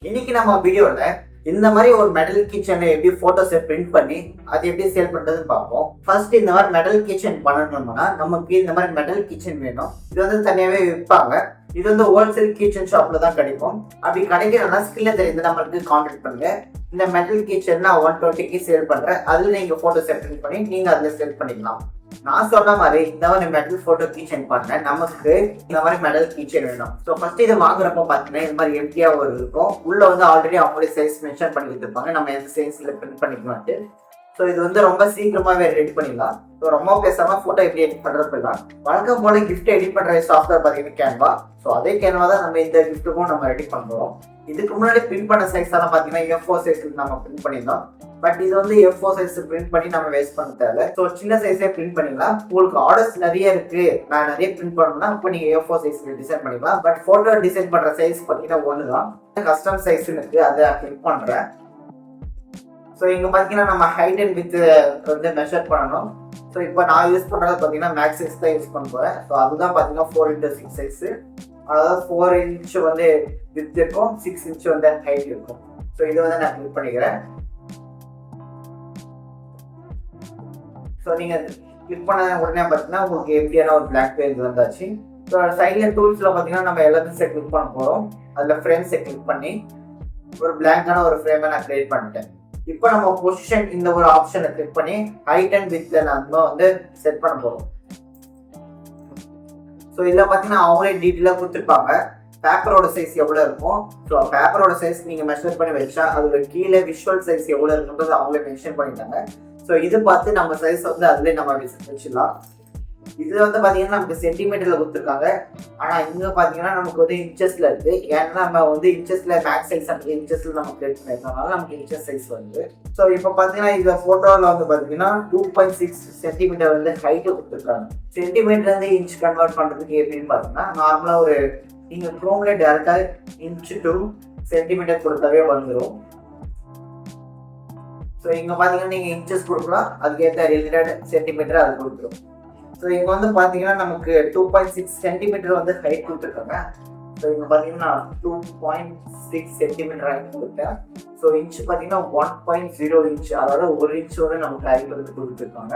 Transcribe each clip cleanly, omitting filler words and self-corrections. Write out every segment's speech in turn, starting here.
இன்னைக்கு நம்ம வீடியோல இந்த மாதிரி ஒரு மெட்டல் கிச்சனை எப்படி போட்டோஸை பிரிண்ட் பண்ணி அது எப்படி சேல் பண்றதுன்னு பார்ப்போம். ஃபர்ஸ்ட் இந்த மாதிரி மெட்டல் கிச்சன் பண்ணணும்னா நமக்கு இந்த மாதிரி மெட்டல் கிச்சன் வேணும். இது வந்து தனியாவே விற்பாங்க. இது வந்து ஹோல்சேல் கிச்சன் ஷாப்ல தான் கிடைக்கும். அப்படி கிடைக்கிறதுனா ஸ்கில்ல தெரிந்த நம்பருக்கு கான்டாக்ட் பண்ணுங்க. இந்த மெட்டல் கிச்சன் நான் 120க்கு சேல் பண்றேன். அதுல நீங்க போட்டோஸ் பிரிண்ட் பண்ணி நீங்க அதுல சேல் பண்ணிக்கலாம். நான் சொன்ன மாதிரி இந்த மாதிரி மெட்டல் போட்டோ கீச்சன் பண்ண நமக்கு இந்த மாதிரி மெட்டல் கீச்சன் வேணும். ஸோ ஃபர்ஸ்ட் இதை வாங்குறப்ப பார்த்தீங்கன்னா இந்த மாதிரி எம்டியா ஒரு இருக்கும். உள்ள வந்து ஆல்ரெடி அவங்களுடைய சைஸ் மென்ஷன் பண்ணி கொடுத்துருப்பாங்க. நம்ம எந்த சைஸ்ல பிரிண்ட் பண்ணிக்கலாம்ட்டு. ஸோ இது வந்து ரொம்ப சீக்கிரமாவே ரெடி பண்ணிடலாம். ஸோ ரொம்ப பேசாம போட்டோ எப்படி எடிட் பண்றதுலாம் வழக்கம் போல கிஃப்ட் எடிட் பண்ற சாஃப்ட்வேர் பார்த்தீங்கன்னா கேன்வா. ஸோ அதே கேன்வா தான் நம்ம இந்த கிஃப்ட்டுக்கும் நம்ம ரெடி பண்றோம். இதுக்கு முன்னாடி பிரிண்ட் பண்ண சைஸ் எல்லாம் பார்த்தீங்கன்னா F4 சைஸ் நம்ம பிரிண்ட் பண்ணியிருந்தோம். பட் இது வந்து F4 சைஸ் பிரிண்ட் பண்ணி நம்ம வேஸ்ட் பண்ண தேவை. ஸோ சின்ன சைஸே பிரிண்ட் பண்ணிக்கலாம். உங்களுக்கு ஆர்டர்ஸ் நிறைய இருக்கு, நான் நிறைய பிரிண்ட் பண்ணணும்னா இப்போ நீங்க F4 சைஸ் டிசைன் பண்ணிக்கலாம். பட் போட்டோ டிசைன் பண்ற சைஸ் பார்த்தீங்கன்னா ஒன்று தான். கஸ்டம் சைஸ் இருக்கு, அதை கிளிக் பண்றேன். ஸோ இங்க பார்த்தீங்கன்னா நம்ம ஹைட் அண்ட் வித் வந்து மெஷர் பண்ணணும். ஸோ இப்போ நான் யூஸ் பண்றது பார்த்தீங்கன்னா மேக்ஸ் சைஸ் தான் யூஸ் பண்ண போறேன். ஸோ அதுதான் பார்த்தீங்கன்னா 4x6 சைஸ். அதாவது 4 இன்ச் வந்து வித் இருக்கும், 6 இன்ச் வந்து ஹைட் இருக்கும். ஸோ இதை வந்து நான் கிளிக் பண்ணிக்கிறேன். ஸோ நீங்கள் கிளிக் பண்ண உடனே பார்த்தீங்கன்னா உங்களுக்கு எப்படியான ஒரு பிளாக் பேஜ் வந்தாச்சு. ஸோ சைடில் டூல்ஸில் பார்த்தீங்கன்னா நம்ம எல்லாத்தையும் கிளிக் பண்ண போகிறோம். அதில் ஃப்ரேம்ஸை கிளிக் பண்ணி ஒரு பிளாங்கான ஒரு ஃப்ரேமை நான் கிரியேட் பண்ணிட்டேன். இப்போ நம்ம பொசிஷன் இந்த ஒரு ஆப்ஷனை கிளிக் பண்ணி ஹைட் அண்ட் வித்ல நம்ம வந்து செட் பண்ண போகிறோம். ஸோ இதில் பார்த்தீங்கன்னா அவங்களே டீட்டெயிலாக கொடுத்துருப்பாங்க பேப்பரோட சைஸ் எவ்வளோ இருக்கும். ஸோ பேப்பரோட சைஸ் நீங்கள் மெஷர் பண்ணி வச்சா அதோட கீழே விஷுவல் சைஸ் எவ்வளோ இருக்குன்றது அவங்களே மென்ஷன் பண்ணிட்டாங்க. ஸோ இது பார்த்து நம்ம சைஸ் வந்து அதுலேயே நம்ம வச்சிடலாம். இது வந்து பார்த்தீங்கன்னா நமக்கு சென்டிமீட்டரில் கொடுத்துருக்காங்க. ஆனால் இங்கே பார்த்தீங்கன்னா நமக்கு வந்து இன்ச்சஸில் இருக்குது. ஏன்னா நம்ம வந்து இன்ச்சஸில் மேக்ஸ் சைஸ் அந்த இன்ச்சஸில் நம்ம கிரியேட் பண்ணியிருக்கனால நமக்கு இன்ச்சஸ் சைஸ் வந்து. ஸோ இப்போ பார்த்தீங்கன்னா இந்த ஃபோட்டோவில் வந்து பார்த்தீங்கன்னா 2.6 சென்டிமீட்டர் வந்து ஹைட்டு கொடுத்துருக்காங்க. சென்டிமீட்டர்லேருந்து இன்ச் கன்வெர்ட் பண்ணுறதுக்கு எப்படின்னு பார்த்தீங்கன்னா நார்மலாக ஒரு நீங்கள் க்ரோம்ல டேரெக்டாக இன்ச் டு சென்டிமீட்டர் கொடுத்தாவே வந்துடும். ஸோ இங்கே பார்த்தீங்கன்னா நீங்கள் இன்ச்சஸ் கொடுக்கலாம், அதுக்கேற்ற ரிலேட்டட் சென்டிமீட்டர் அது கொடுத்துரும். ஸோ இங்கே வந்து பார்த்தீங்கன்னா நமக்கு 2.6 சென்டிமீட்டர் வந்து ஹைட் கொடுத்துருக்காங்க. ஸோ இங்கே பார்த்தீங்கன்னா 2.6 சென்டிமீட்டர் ஹைட் கொடுத்தேன். ஸோ இன்ச் பார்த்தீங்கன்னா 1.0 இன்ச், அதாவது 1 இன்ச் வந்து நமக்கு ஹைட் வந்து கொடுத்துருக்காங்க.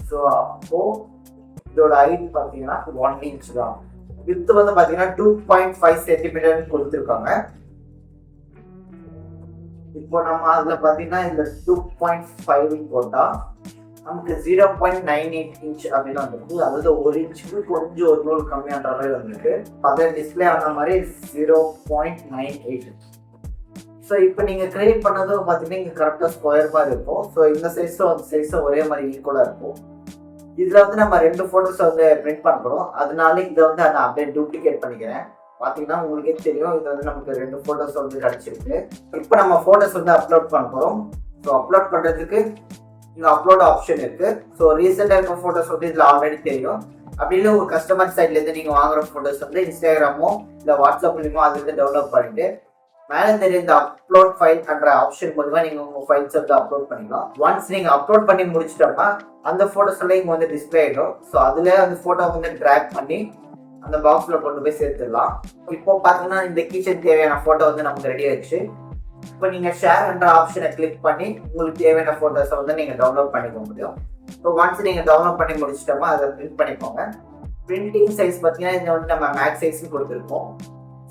ஸோ அப்போது இதோட ஹைட் பார்த்தீங்கன்னா 1 இன்ச் தான். வித்து வந்து பார்த்தீங்கன்னா 2.5 சென்டிமீட்டர் கொடுத்துருக்காங்க. இப்போ நம்ம அதில் பார்த்தீங்கன்னா இந்த 2.5 போட்டால் நமக்கு 0.98 இன்ச் அப்படின்னு வந்துருக்கு. அதாவது 1 இன்ச்சுக்கு கொஞ்சம் ஒரு நூல் கம்மியான்ற மாதிரி வந்துருக்கு. அதில் டிஸ்பிளே ஆன மாதிரி 0.98. ஸோ இப்போ நீங்கள் கிரியேட் பண்ணதும் பார்த்தீங்கன்னா இங்கே கரெக்டாக ஸ்கொயர் மாதிரி இருக்கும். ஸோ இந்த சைஸும் அந்த சைஸும் ஒரே மாதிரி ஈக்குவலாக இருக்கும். இதில் வந்து நம்ம 2 ஃபோட்டோஸ் வந்து பிரிண்ட் பண்ணுறோம். அதனால இதை வந்து நான் அப்படியே டூப்ளிகேட் பண்ணிக்கிறேன். பார்த்தீங்கன்னா உங்களுக்கே தெரியும் இது வந்து நமக்கு 2 ஃபோட்டோஸ் வந்து கிடச்சிருக்கு. இப்போ நம்ம ஃபோட்டோஸ் வந்து அப்லோட் பண்ண போகிறோம். ஸோ அப்லோட் பண்ணுறதுக்கு இங்கே அப்லோட் ஆப்ஷன் இருக்குது. ஸோ ரீசெண்டாக இருக்க ஃபோட்டோஸ் வந்து இதில் ஆல்ரெடி தெரியும். அப்படி இல்லை ஒரு கஸ்டமர் சைட்லேருந்து நீங்கள் வாங்குகிற ஃபோட்டோஸ் வந்து இன்ஸ்டாகிராமோ இல்லை வாட்ஸ்அப்லேயுமோ அதுலேருந்து டெவலப் பண்ணிவிட்டு மேலே தெரிய இந்த அப்லோட் ஃபைல் என்ற ஆப்ஷன் மூலமாக நீங்கள் உங்கள் ஃபைல்ஸ் வந்து அப்லோட் பண்ணிக்கலாம். ஒன்ஸ் நீங்கள் அப்லோட் பண்ணி முடிச்சிட்டோம்னா அந்த ஃபோட்டோஸ் எல்லாம் இங்கே வந்து டிஸ்பிளே ஆகிடும். ஸோ அதில் அந்த ஃபோட்டோ வந்து ட்ராக் பண்ணி அந்த பாக்ஸில் கொண்டு போய் சேர்த்துடலாம். இப்போ பார்த்தீங்கன்னா இந்த கிச்சன் தேவையான ஃபோட்டோ வந்து நமக்கு ரெடி ஆயிடுச்சு. இப்போ நீங்கள் ஷேர் என்ற ஆப்ஷனை கிளிக் பண்ணி உங்களுக்கு தேவையான ஃபோட்டோஸை வந்து நீங்கள் டவுன்லோட் பண்ணிக்க முடியும். ஸோ ஒன்ஸ் நீங்கள் டவுன்லோட் பண்ணி முடிச்சிட்டோமா அதை பிரிண்ட் பண்ணிக்கோங்க. பிரிண்டிங் சைஸ் பார்த்தீங்கன்னா இங்கே வந்து நம்ம மேக்ஸ் சைஸ் கொடுத்துருக்கோம்.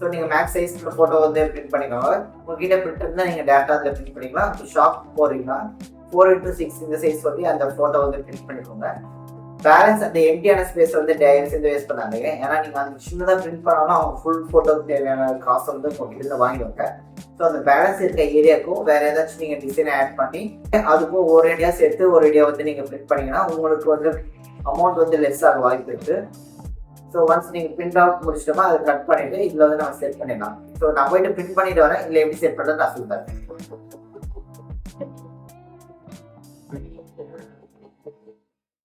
ஸோ நீங்கள் மேக்ஸ் சைஸ் ஃபோட்டோ வந்து பிரிண்ட் பண்ணிக்கோங்க. உங்ககிட்ட பிரிண்ட் இருந்தால் நீங்கள் டேரக்டாக அதில் பிரிண்ட் பண்ணிக்கலாம். ஷாப் போகிறீங்கன்னா 4x6 இந்த சைஸ் சொல்லி அந்த ஃபோட்டோ வந்து பிரிண்ட் பண்ணிக்கோங்க. பேலன்ஸ் அந்த எம்டியான ஸ்பேஸ் வந்து டேரக்ட் சேர்ந்து வேஸ்ட் பண்ணாதீங்க. ஏன்னா நீங்கள் அந்த சின்னதாக பிரிண்ட் பண்ணாலும் அவங்க ஃபுல் ஃபோட்டோக்கு தேவையான காசு வந்து உங்ககிட்ட வாங்கிடுவாங்க. ஸோ அந்த பேலன்ஸ் இருக்க ஏரியாவுக்கும் வேறு ஏதாச்சும் நீங்கள் டிசைன் ஆட் பண்ணி அதுக்கும் ஒரு ஐடியா சேர்த்து ஒரு ஐடியா வந்து நீங்கள் பிரிண்ட் பண்ணிங்கன்னா உங்களுக்கு வந்து அமௌண்ட் வந்து லெஸ் ஆக வாய்ப்பு இருக்குது. ஸோ ஒன்ஸ் நீங்கள் பிரிண்ட் அவுட் முடிச்சிட்டோமா அதை கட் பண்ணிவிட்டு இதில் வந்து நம்ம செட் பண்ணிடலாம். ஸோ நான் போயிட்டு பிரிண்ட் பண்ணிட்டு வரேன். இல்லை எப்படி செட் பண்ணுறது நான் சொல்லுறேன்.